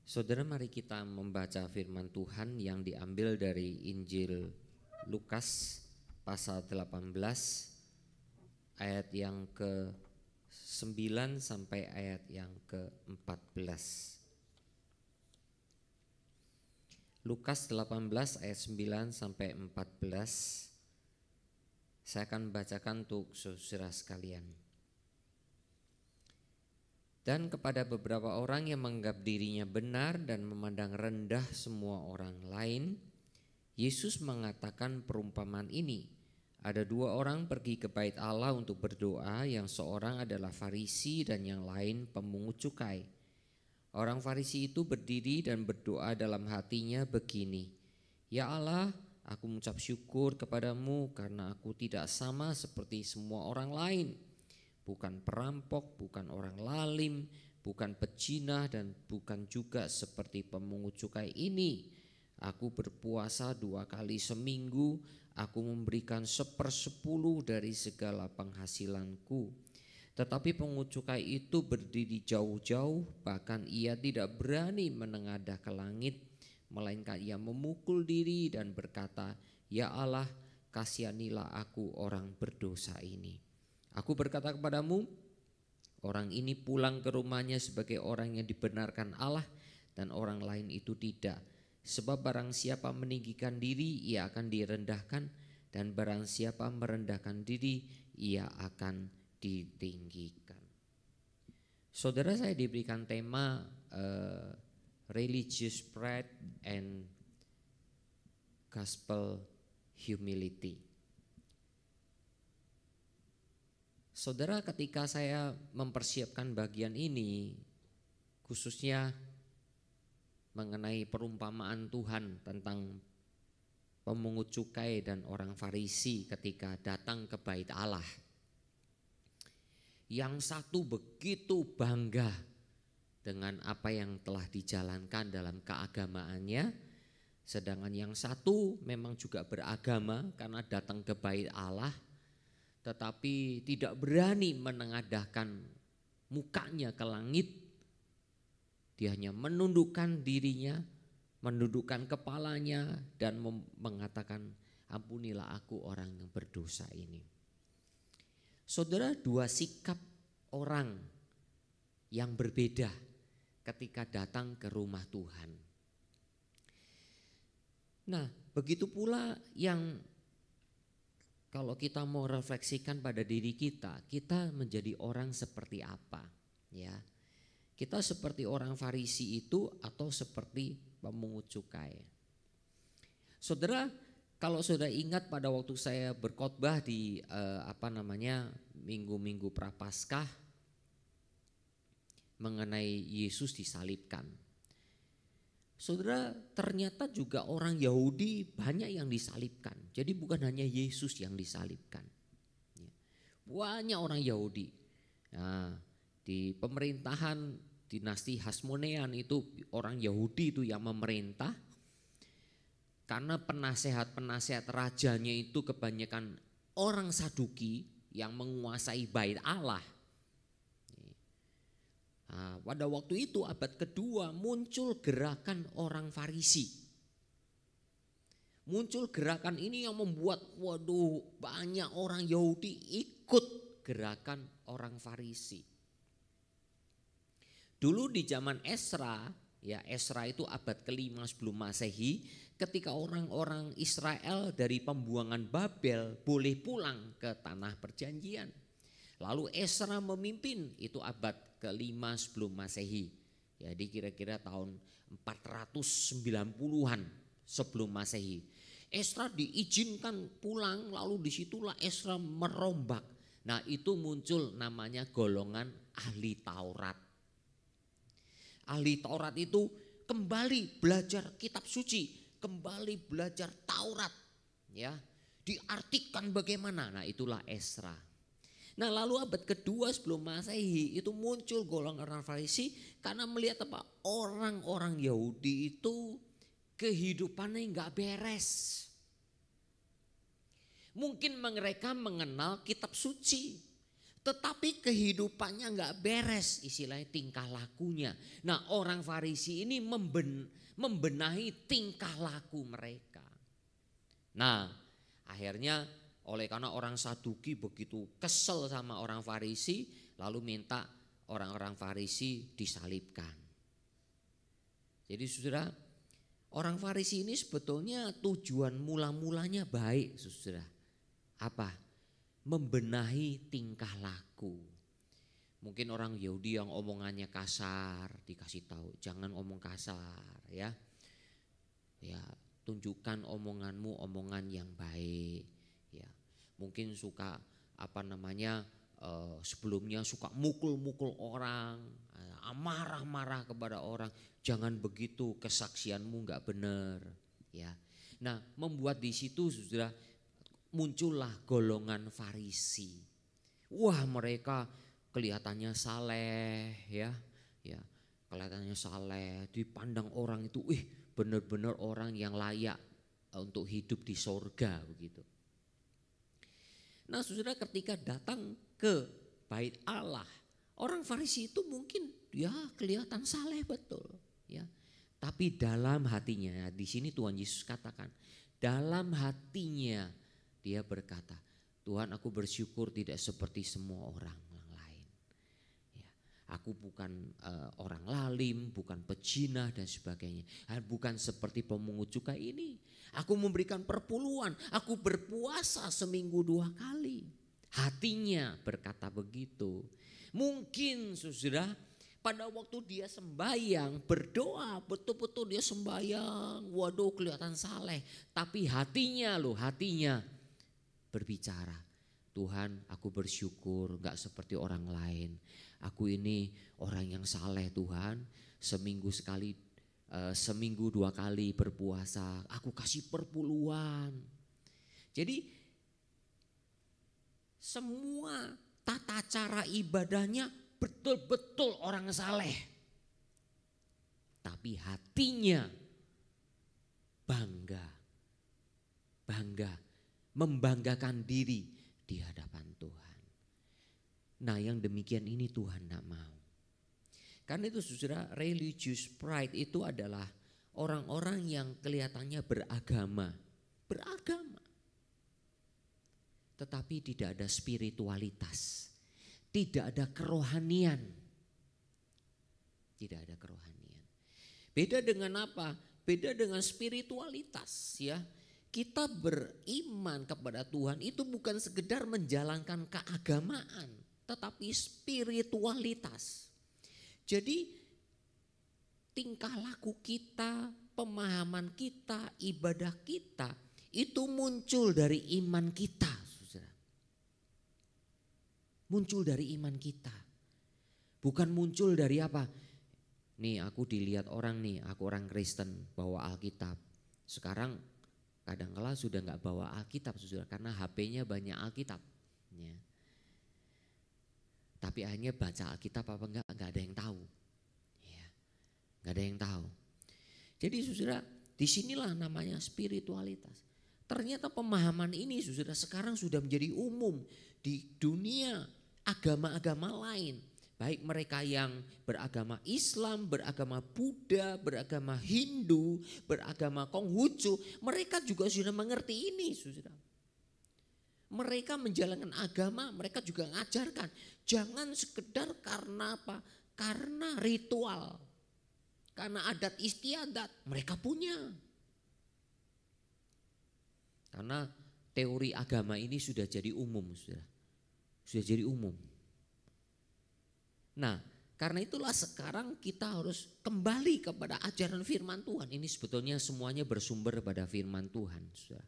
Saudara, mari kita membaca firman Tuhan yang diambil dari Injil Lukas pasal 18 ayat yang ke-9 sampai ayat yang ke-14. Lukas 18 ayat 9 sampai 14. Saya akan bacakan untuk saudara sekalian. Dan kepada beberapa orang yang menganggap dirinya benar dan memandang rendah semua orang lain, Yesus mengatakan perumpamaan ini. Ada dua orang pergi ke bait Allah untuk berdoa, yang seorang adalah Farisi dan yang lain pemungut cukai. Orang Farisi itu berdiri dan berdoa dalam hatinya begini, "Ya Allah, aku mengucap syukur kepadamu karena aku tidak sama seperti semua orang lain. Bukan perampok, bukan orang lalim, bukan pejinah, dan bukan juga seperti pemungut cukai ini. Aku berpuasa 2 kali seminggu, aku memberikan 1/10 dari segala penghasilanku." Tetapi pemungut cukai itu berdiri jauh-jauh, bahkan ia tidak berani menengadah ke langit, melainkan ia memukul diri dan berkata, "Ya Allah, kasihanilah aku orang berdosa ini." Aku berkata kepadamu, orang ini pulang ke rumahnya sebagai orang yang dibenarkan Allah, dan orang lain itu tidak. Sebab barang siapa meninggikan diri, ia akan direndahkan, dan barang siapa merendahkan diri, ia akan ditinggikan. Saudara, saya diberikan tema religious pride and gospel humility. Saudara, ketika saya mempersiapkan bagian ini, khususnya mengenai perumpamaan Tuhan tentang pemungut cukai dan orang Farisi ketika datang ke bait Allah. Yang satu begitu bangga dengan apa yang telah dijalankan dalam keagamaannya, sedangkan yang satu memang juga beragama karena datang ke bait Allah, tetapi tidak berani menengadahkan mukanya ke langit. Dia hanya menundukkan dirinya, menundukkan kepalanya, dan mengatakan, "Ampunilah aku orang yang berdosa ini." Saudara, dua sikap orang yang berbeda ketika datang ke rumah Tuhan. Nah, begitu pula yang kalau kita mau refleksikan pada diri kita menjadi orang seperti apa, ya? Kita seperti orang Farisi itu atau seperti pemungut cukai? Saudara, kalau saudara ingat pada waktu saya berkhotbah di minggu-minggu Prapaskah mengenai Yesus disalibkan. Saudara, ternyata juga orang Yahudi banyak yang disalibkan. Jadi bukan hanya Yesus yang disalibkan. Banyak orang Yahudi. Nah, di pemerintahan dinasti Hasmonean itu orang Yahudi itu yang memerintah. Karena penasehat-penasehat rajanya itu kebanyakan orang Saduki yang menguasai bait Allah. Nah, pada waktu itu abad kedua muncul gerakan orang Farisi. Muncul gerakan ini yang membuat banyak orang Yahudi ikut gerakan orang Farisi. Dulu di zaman Esra, ya Esra itu abad ke-5 sebelum Masehi, ketika orang-orang Israel dari pembuangan Babel boleh pulang ke tanah perjanjian. Lalu Esra memimpin, itu abad ke-5 sebelum Masehi. Jadi kira-kira tahun 490-an sebelum Masehi. Esra diizinkan pulang, lalu disitulah Esra merombak. Nah, itu muncul namanya golongan ahli Taurat. Ahli Taurat itu kembali belajar kitab suci, kembali belajar Taurat, ya. Diartikan bagaimana? Nah, itulah Esra. Nah, lalu abad kedua sebelum Masehi itu muncul golongan orang Farisi karena melihat apa? Orang-orang Yahudi itu kehidupannya nggak beres. Mungkin mereka mengenal kitab suci, tetapi kehidupannya nggak beres, istilahnya tingkah lakunya. Nah, orang Farisi ini membenahi tingkah laku mereka. Nah, akhirnya karena orang Saduki begitu kesel sama orang Farisi, lalu minta orang-orang Farisi disalibkan. Jadi saudara, orang Farisi ini sebetulnya tujuan mula-mulanya baik, saudara. Apa? Membenahi tingkah laku. Mungkin orang Yahudi yang omongannya kasar dikasih tahu, jangan omong kasar ya. Ya, tunjukkan omonganmu omongan yang baik. Ya, mungkin suka sebelumnya suka mukul-mukul orang, marah-marah kepada orang. Jangan begitu, kesaksianmu nggak benar. Ya, nah membuat di situ saudara muncullah golongan Farisi. Wah, mereka kelihatannya saleh ya, kelihatannya saleh, dipandang orang itu, benar-benar orang yang layak untuk hidup di sorga begitu. Nah, saudara, ketika datang ke bait Allah, orang Farisi itu mungkin ya kelihatan saleh betul, ya. Tapi dalam hatinya, di sini Tuhan Yesus katakan, dalam hatinya dia berkata, Tuhan, aku bersyukur tidak seperti semua orang yang lain. Ya, aku bukan orang lalim, bukan pejinah dan sebagainya. Bukan seperti pemungut cukai ini. Aku memberikan perpuluhan, aku berpuasa seminggu 2 kali. Hatinya berkata begitu. Mungkin saudara, pada waktu dia sembahyang, berdoa, betul-betul dia sembahyang, waduh kelihatan saleh. Tapi hatinya berbicara, Tuhan, aku bersyukur gak seperti orang lain. Aku ini orang yang saleh Tuhan, seminggu 2 kali berpuasa, aku kasih perpuluhan. Jadi semua tata cara ibadahnya betul-betul orang saleh. Tapi hatinya bangga, membanggakan diri di hadapan Tuhan. Nah, yang demikian ini Tuhan tidak mau. Karena itu saudara, religious pride itu adalah orang-orang yang kelihatannya beragama. Tetapi tidak ada spiritualitas, tidak ada kerohanian. Beda dengan apa? Beda dengan spiritualitas ya. Kita beriman kepada Tuhan itu bukan sekedar menjalankan keagamaan, tetapi spiritualitas. Jadi tingkah laku kita, pemahaman kita, ibadah kita itu muncul dari iman kita, saudara. Muncul dari iman kita. Bukan muncul dari apa? Nih aku dilihat orang nih, aku orang Kristen bawa Alkitab. Sekarang kadang-kala sudah gak bawa Alkitab, saudara, karena HP-nya banyak Alkitab. Ya. Tapi akhirnya baca Alkitab apa enggak ada yang tahu. Ya. Gak ada yang tahu. Jadi saudara, disinilah namanya spiritualitas. Ternyata pemahaman ini saudara sekarang sudah menjadi umum di dunia agama-agama lain. Baik mereka yang beragama Islam, beragama Buddha, beragama Hindu, beragama Konghucu, mereka juga sudah mengerti ini, saudara. Mereka menjalankan agama, mereka juga mengajarkan. Jangan sekedar karena apa? Karena ritual, karena adat istiadat, mereka punya. Karena teori agama ini sudah jadi umum, saudara. Sudah jadi umum. Nah, karena itulah sekarang kita harus kembali kepada ajaran firman Tuhan. Ini sebetulnya semuanya bersumber pada firman Tuhan. Saudara.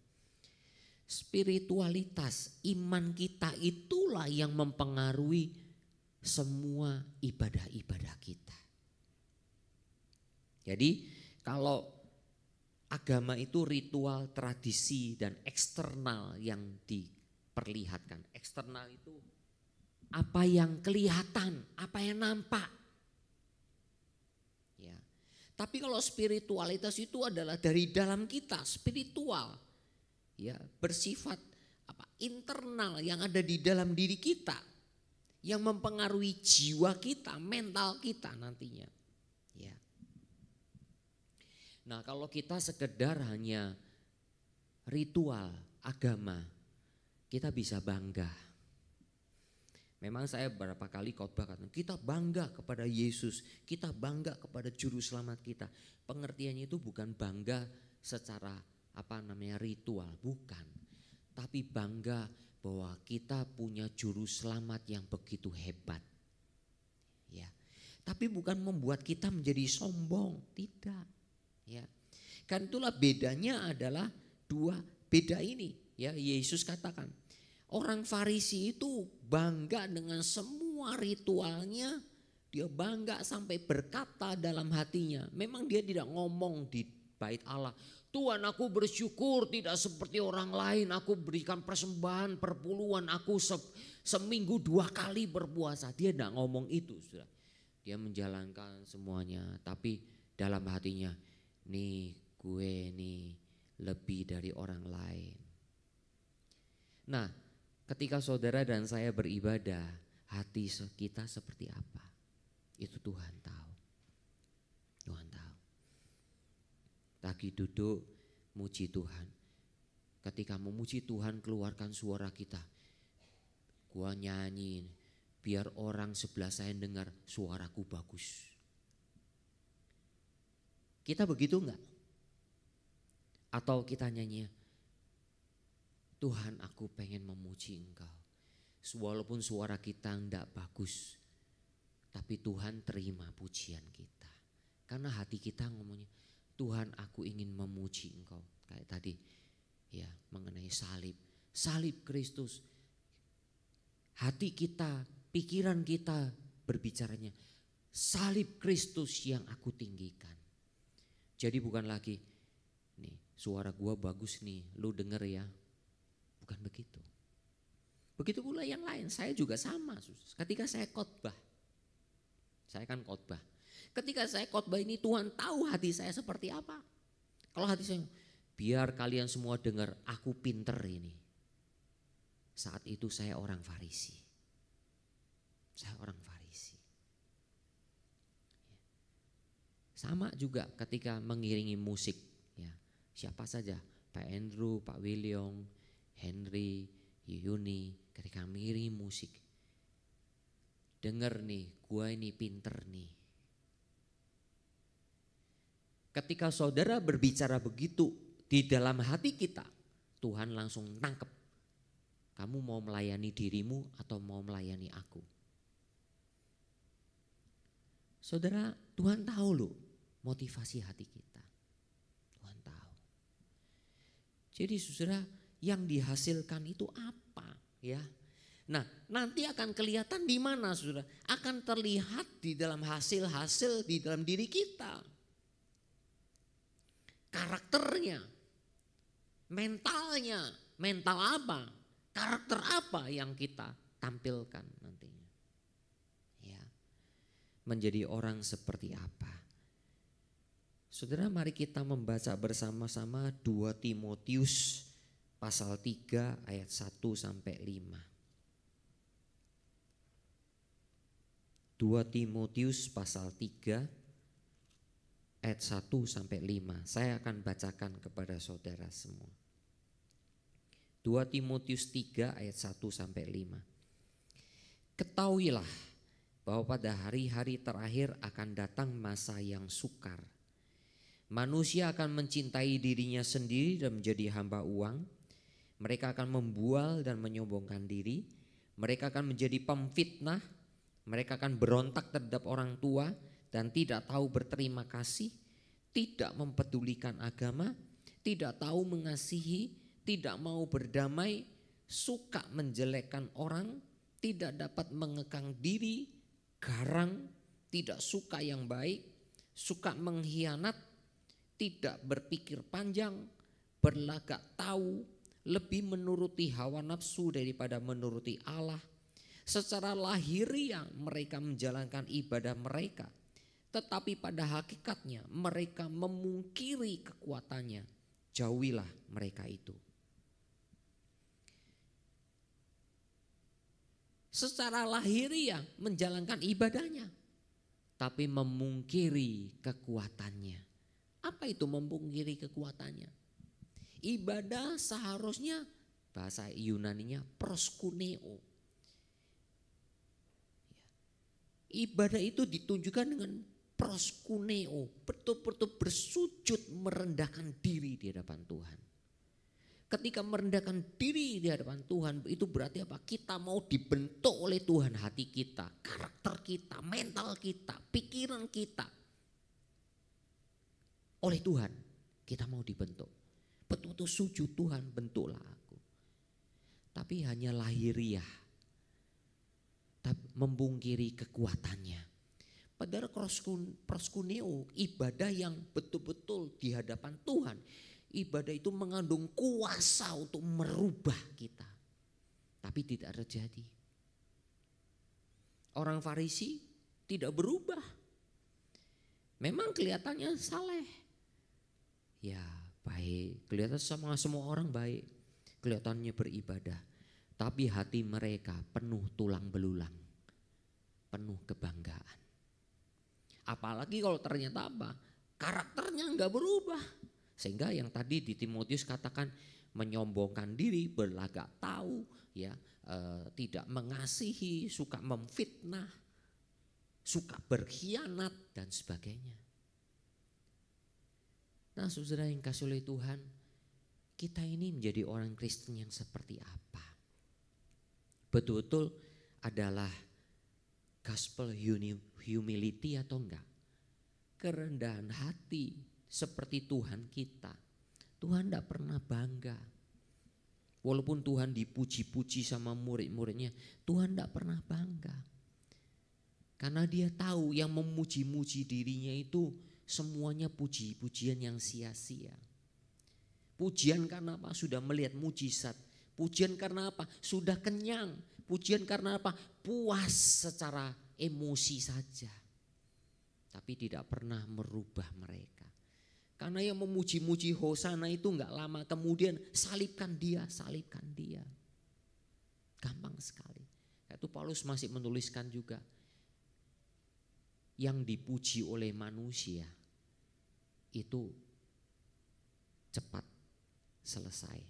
Spiritualitas, iman kita itulah yang mempengaruhi semua ibadah-ibadah kita. Jadi kalau agama itu ritual, tradisi dan eksternal yang diperlihatkan. Eksternal itu apa yang kelihatan, apa yang nampak. Ya. Tapi kalau spiritualitas itu adalah dari dalam kita, spiritual. Ya, bersifat internal yang ada di dalam diri kita. yang mempengaruhi jiwa kita, mental kita nantinya. Ya. Nah, kalau kita sekedar hanya ritual agama, kita bisa bangga. Memang saya beberapa kali khotbah katakan, kita bangga kepada Yesus, kita bangga kepada juru selamat kita. Pengertiannya itu bukan bangga secara ritual, bukan. Tapi bangga bahwa kita punya juru selamat yang begitu hebat. Ya. Tapi bukan membuat kita menjadi sombong, tidak. Ya. Kan itulah bedanya adalah dua beda ini. Ya, Yesus katakan, orang Farisi itu bangga dengan semua ritualnya, dia bangga sampai berkata dalam hatinya. Memang dia tidak ngomong di bait Allah, Tuhan aku bersyukur tidak seperti orang lain, aku berikan persembahan perpuluhan, aku seminggu 2 kali berpuasa. Dia tidak ngomong itu, sudah. Dia menjalankan semuanya, tapi dalam hatinya, nih gue nih lebih dari orang lain. Nah, ketika saudara dan saya beribadah, hati kita seperti apa? Itu Tuhan tahu. Tuhan tahu. Lagi duduk muji Tuhan. Ketika memuji Tuhan, keluarkan suara kita. Gua nyanyi biar orang sebelah saya dengar suaraku bagus. Kita begitu enggak? Atau kita nyanyi, Tuhan aku pengen memuji Engkau. Walaupun suara kita enggak bagus, tapi Tuhan terima pujian kita. Karena hati kita ngomongnya, Tuhan aku ingin memuji Engkau. Kayak tadi ya mengenai salib. Salib Kristus. Hati kita, pikiran kita berbicaranya, salib Kristus yang aku tinggikan. Jadi bukan lagi, nih suara gua bagus nih, lu denger ya. Bukan begitu. Begitu pula yang lain, saya juga sama. Ketika saya khotbah, saya kan khotbah. Ketika saya khotbah ini Tuhan tahu hati saya seperti apa. Kalau hati saya, biar kalian semua dengar aku pinter ini. Saat itu saya orang Farisi. Saya orang Farisi. Sama juga ketika mengiringi musik. Ya, siapa saja, Pak Andrew, Pak William, Henry, Yuni, ketika mengiringi musik. Dengar nih, gua ini pinter nih. Ketika saudara berbicara begitu di dalam hati kita, Tuhan langsung tangkap. Kamu mau melayani dirimu atau mau melayani aku? Saudara, Tuhan tahu loh motivasi hati kita. Tuhan tahu. Jadi saudara, yang dihasilkan itu apa ya? Nah, nanti akan kelihatan di mana saudara? Akan terlihat di dalam hasil-hasil di dalam diri kita. Karakternya, mentalnya, mental apa? Karakter apa yang kita tampilkan nantinya? Ya. Menjadi orang seperti apa? Saudara, mari kita membaca bersama-sama 2 Timotius pasal 3 ayat 1 sampai 5. 2 Timotius pasal 3 ayat 1 sampai 5. Saya akan bacakan kepada saudara semua. 2 Timotius 3 ayat 1 sampai 5. Ketahuilah bahwa pada hari-hari terakhir akan datang masa yang sukar. Manusia akan mencintai dirinya sendiri dan menjadi hamba uang. Mereka akan membual dan menyombongkan diri. Mereka akan menjadi pemfitnah. Mereka akan berontak terhadap orang tua dan tidak tahu berterima kasih, tidak mempedulikan agama, tidak tahu mengasihi, tidak mau berdamai, suka menjelekkan orang, tidak dapat mengekang diri, garang, tidak suka yang baik, suka mengkhianat, tidak berpikir panjang, berlagak tahu, lebih menuruti hawa nafsu daripada menuruti Allah. Secara lahiriah mereka menjalankan ibadah mereka, tetapi pada hakikatnya mereka memungkiri kekuatannya. Jauhilah mereka itu. secara lahiriah menjalankan ibadahnya, tapi memungkiri kekuatannya. Apa itu memungkiri kekuatannya? Ibadah seharusnya bahasa Yunaninya proskuneo. Ibadah itu ditunjukkan dengan proskuneo, betul-betul bersujud merendahkan diri di hadapan Tuhan. Ketika merendahkan diri di hadapan Tuhan, itu berarti apa? Kita mau dibentuk oleh Tuhan, hati kita, karakter kita, mental kita, pikiran kita. Oleh Tuhan, kita mau dibentuk. Betul-betul sujud, Tuhan bentuklah aku. Tapi hanya lahiriah, membungkiri kekuatannya. Padahal proskuneo, ibadah yang betul-betul di hadapan Tuhan. Ibadah itu mengandung kuasa untuk merubah kita. Tapi tidak terjadi. Orang Farisi tidak berubah. Memang kelihatannya saleh. Ya baik, kelihatan sama semua orang baik. Kelihatannya beribadah. Tapi hati mereka penuh tulang belulang. Penuh kebanggaan. Apalagi kalau ternyata apa? Karakternya enggak berubah. Sehingga yang tadi di Timotius katakan menyombongkan diri, berlagak tahu, ya, tidak mengasihi, suka memfitnah, suka berkhianat dan sebagainya. Nah, saudara yang kasih oleh Tuhan, kita ini menjadi orang Kristen yang seperti apa? Betul-betul adalah gospel humility atau enggak? Kerendahan hati. Seperti Tuhan kita. Tuhan tidak pernah bangga. Walaupun Tuhan dipuji-puji sama murid-muridnya, Tuhan tidak pernah bangga. Karena dia tahu yang memuji-muji dirinya itu semuanya puji-pujian yang sia-sia. Pujian karena apa? Sudah melihat mujizat. Pujian karena apa? Sudah kenyang. Pujian karena apa? Puas secara emosi saja. Tapi tidak pernah merubah mereka. Karena yang memuji-muji Hosana itu enggak lama kemudian salibkan dia. Gampang sekali. Itu Paulus masih menuliskan juga. Yang dipuji oleh manusia itu cepat selesai.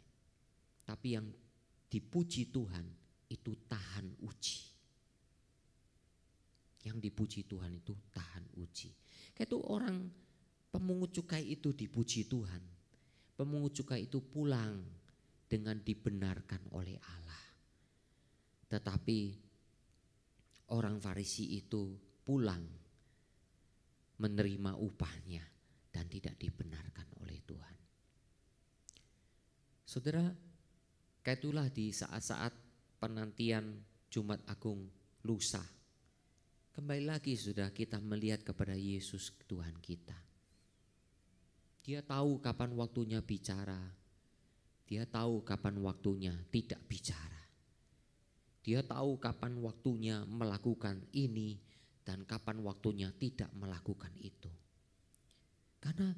Tapi yang dipuji Tuhan itu tahan uji. Yang dipuji Tuhan itu tahan uji. Kayak itu orang pemungut cukai itu dipuji Tuhan. Pemungut cukai itu pulang dengan dibenarkan oleh Allah. Tetapi orang Farisi itu pulang menerima upahnya dan tidak dibenarkan oleh Tuhan. Saudara, itulah di saat-saat penantian Jumat Agung lusa. Kembali lagi sudah kita melihat kepada Yesus Tuhan kita. Dia tahu kapan waktunya bicara. Dia tahu kapan waktunya tidak bicara. Dia tahu kapan waktunya melakukan ini dan kapan waktunya tidak melakukan itu. Karena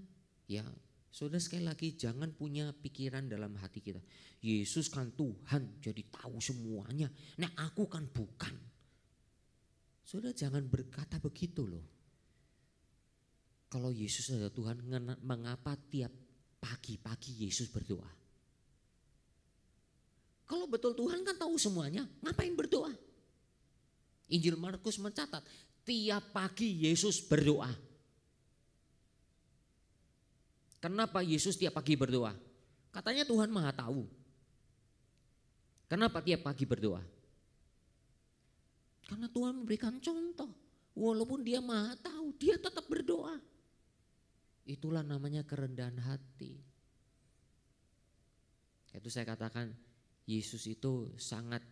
ya saudara sekali lagi jangan punya pikiran dalam hati kita. Yesus kan Tuhan jadi tahu semuanya. Nah aku kan bukan. Saudara jangan berkata begitu loh. Kalau Yesus adalah Tuhan, mengapa tiap pagi-pagi Yesus berdoa? Kalau betul Tuhan kan tahu semuanya, ngapain berdoa? Injil Markus mencatat, tiap pagi Yesus berdoa. Kenapa Yesus tiap pagi berdoa? Katanya Tuhan Maha Tahu. Kenapa tiap pagi berdoa? Karena Tuhan memberikan contoh. Walaupun dia Maha Tahu, dia tetap berdoa. Itulah namanya kerendahan hati. Itu saya katakan Yesus itu sangat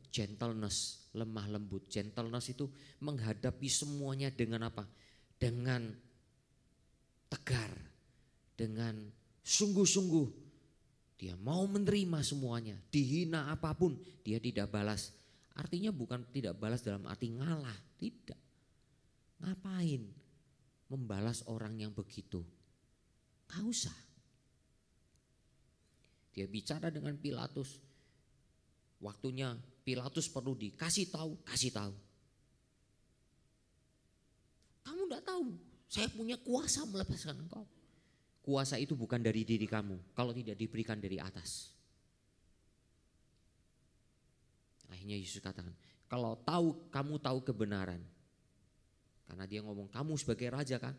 gentleness, lemah lembut. Gentleness itu menghadapi semuanya dengan apa? Dengan tegar, dengan sungguh-sungguh. Dia mau menerima semuanya, dihina apapun dia tidak balas. Artinya bukan tidak balas dalam arti ngalah, tidak. Ngapain membalas orang yang begitu? Gak usah. Dia bicara dengan Pilatus. Waktunya Pilatus perlu dikasih tahu, kasih tahu. Kamu enggak tahu, saya punya kuasa melepaskan engkau. Kuasa itu bukan dari diri kamu, kalau tidak diberikan dari atas. Akhirnya Yesus katakan, kalau kamu tahu kebenaran. Karena dia ngomong, kamu sebagai raja kan.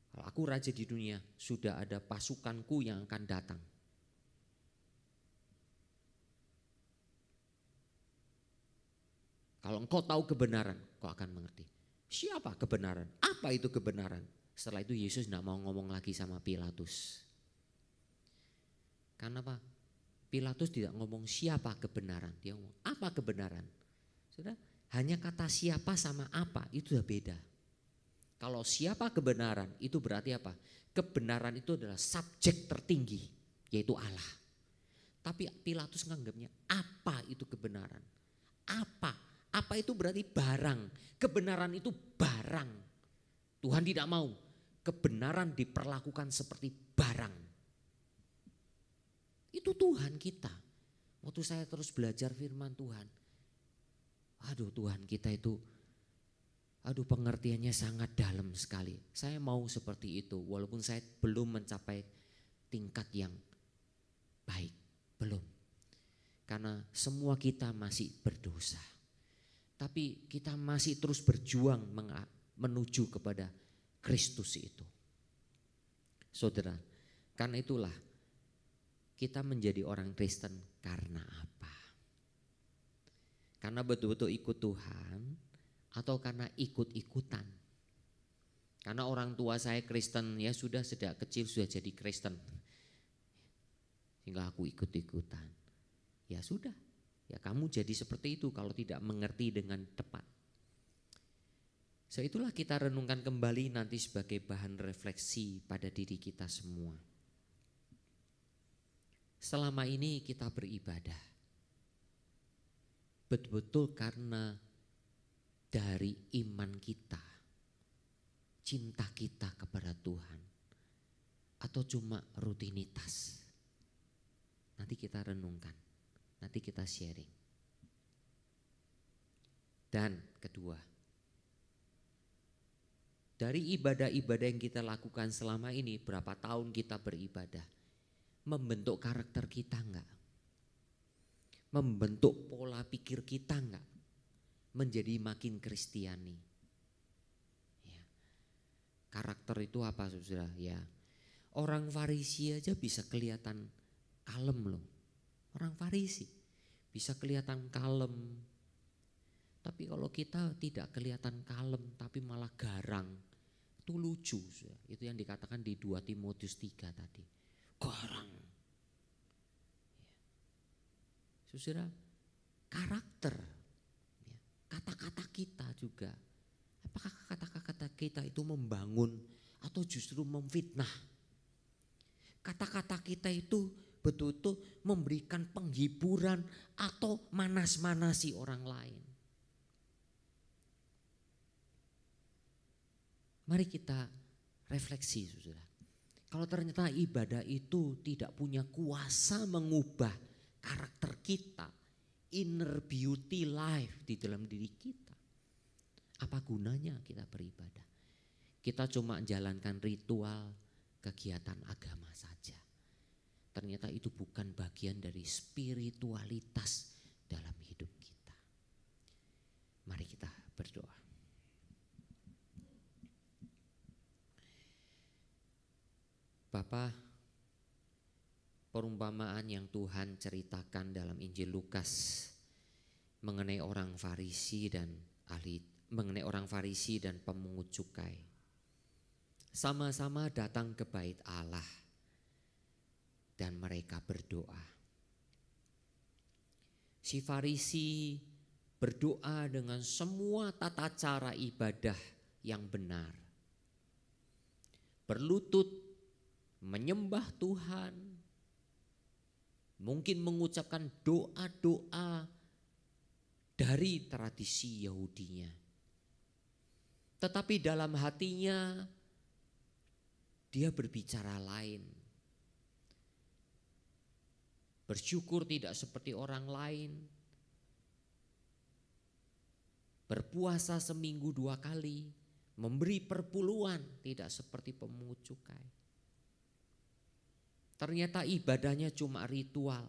Kalau aku raja di dunia, sudah ada pasukanku yang akan datang. Kalau engkau tahu kebenaran, kau akan mengerti. Siapa kebenaran? Apa itu kebenaran? Setelah itu Yesus tidak mau ngomong lagi sama Pilatus. Karena apa? Pilatus tidak ngomong siapa kebenaran. Dia ngomong apa kebenaran. Sudah, hanya kata siapa sama apa itu sudah beda. Kalau siapa kebenaran itu berarti apa? Kebenaran itu adalah subjek tertinggi, yaitu Allah. Tapi Pilatus menganggapnya apa itu kebenaran? Apa? Apa itu berarti barang. Kebenaran itu barang. Tuhan tidak mau kebenaran diperlakukan seperti barang. Itu Tuhan kita. Waktu saya terus belajar firman Tuhan. Aduh, Tuhan kita itu, aduh, pengertiannya sangat dalam sekali. Saya mau seperti itu walaupun saya belum mencapai tingkat yang baik. Belum. Karena semua kita masih berdosa. Tapi kita masih terus berjuang menuju kepada Kristus itu. Saudara, karena itulah kita menjadi orang Kristen karena apa? Karena betul-betul ikut Tuhan atau karena ikut-ikutan? Karena orang tua saya Kristen, ya sudah sejak kecil sudah jadi Kristen. Sehingga aku ikut-ikutan. Ya sudah, ya kamu jadi seperti itu kalau tidak mengerti dengan tepat. Itulah kita renungkan kembali nanti sebagai bahan refleksi pada diri kita semua. Selama ini kita beribadah betul-betul karena dari iman kita, cinta kita kepada Tuhan, atau cuma rutinitas. Nanti kita renungkan, nanti kita sharing. Dan kedua, dari ibadah-ibadah yang kita lakukan selama ini, berapa tahun kita beribadah, membentuk karakter kita enggak? Membentuk pola pikir kita enggak? Menjadi makin Kristiani. Ya. Karakter itu apa saudara? Ya, orang Farisi aja bisa kelihatan kalem loh. Orang Farisi bisa kelihatan kalem. Tapi kalau kita tidak kelihatan kalem tapi malah garang, itu lucu. Itu yang dikatakan di 2 Timotius 3 tadi. Garang. Ya. Saudara, karakter, ya, kata-kata kita juga. Apakah kata-kata kita itu membangun atau justru memfitnah? Kata-kata kita itu betul-betul memberikan penghiburan atau manas-manasi orang lain. Mari kita refleksi, saudara. Kalau ternyata ibadah itu tidak punya kuasa mengubah karakter kita, inner beauty life di dalam diri kita, apa gunanya kita beribadah? Kita cuma jalankan ritual, kegiatan agama saja. Ternyata itu bukan bagian dari spiritualitas dalam hidup kita. Mari kita berdoa. Bapa, perumpamaan yang Tuhan ceritakan dalam Injil Lukas mengenai orang Farisi dan pemungut cukai, sama-sama datang ke bait Allah dan mereka berdoa. Si Farisi berdoa dengan semua tata cara ibadah yang benar, berlutut menyembah Tuhan, mungkin mengucapkan doa-doa dari tradisi Yahudinya. Tetapi dalam hatinya dia berbicara lain. bersyukur tidak seperti orang lain, berpuasa seminggu 2 kali, memberi perpuluhan tidak seperti pemungut cukai. Ternyata ibadahnya cuma ritual.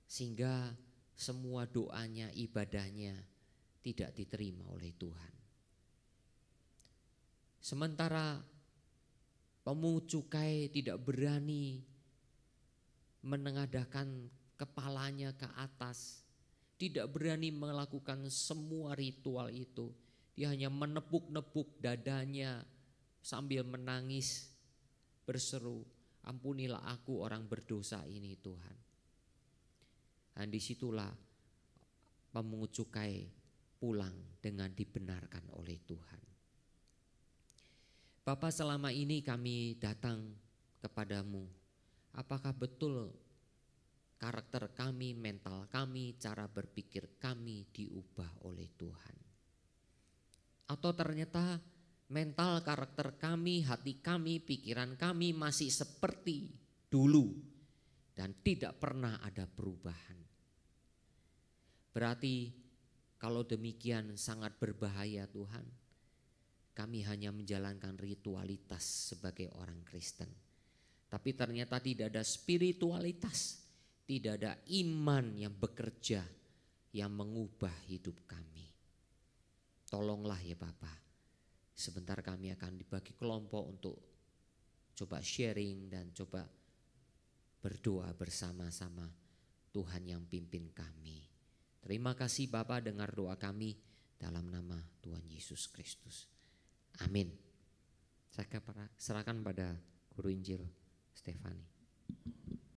Sehingga semua doanya, ibadahnya tidak diterima oleh Tuhan. Sementara pemungut cukai tidak berani menengadahkan kepalanya ke atas, tidak berani melakukan semua ritual itu. Dia hanya menepuk-nepuk dadanya sambil menangis, berseru, "Ampunilah aku orang berdosa ini Tuhan." Dan disitulah pemungut cukai pulang dengan dibenarkan oleh Tuhan. Bapa, selama ini kami datang kepadamu. Apakah betul karakter kami, mental kami, cara berpikir kami diubah oleh Tuhan? Atau ternyata mental, karakter kami, hati kami, pikiran kami masih seperti dulu dan tidak pernah ada perubahan? Berarti kalau demikian sangat berbahaya Tuhan. Kami hanya menjalankan ritualitas sebagai orang Kristen. Tapi ternyata tidak ada spiritualitas, tidak ada iman yang bekerja, yang mengubah hidup kami. Tolonglah ya Bapa. Sebentar kami akan dibagi kelompok untuk coba sharing dan coba berdoa bersama-sama. Tuhan yang pimpin kami. Terima kasih Bapa, dengar doa kami dalam nama Tuhan Yesus Kristus. Amin. Saya serahkan pada Guru Injil Stefani.